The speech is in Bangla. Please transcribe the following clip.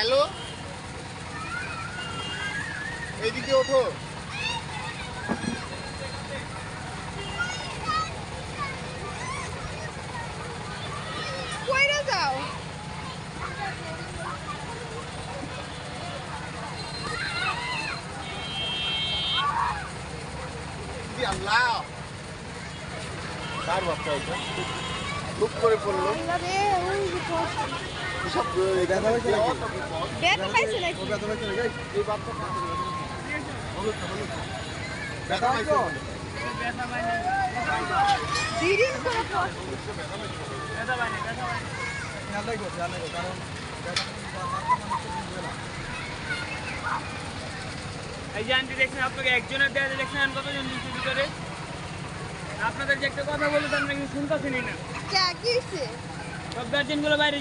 হ্যালো, এইদিকে ওঠো। কইরা যাও। কি আল্লাহ, কার বাচ্চা এটা? লুপ করে পড়লো। আল্লাহ রে, ওই যে কষ্ট। এসব ব্যথা হয়েছে নাকি? ব্যথা পাইছে নাকি? ব্যথা হয়েছে নাকি? এই বাচ্চা ব্যথা পাইছে? দিদিন করে কষ্ট। এই যে আন্টি দেখছেন, আপনাকে একজনের দেওয়া দেখছেন কতজন দিচ্ছে ভিতরে। আপনাদের যে একটা কথা বলে তার নাকি শুনতেছেনই না। কে কি হইছে? সব গার্জেন গুলো বাইরে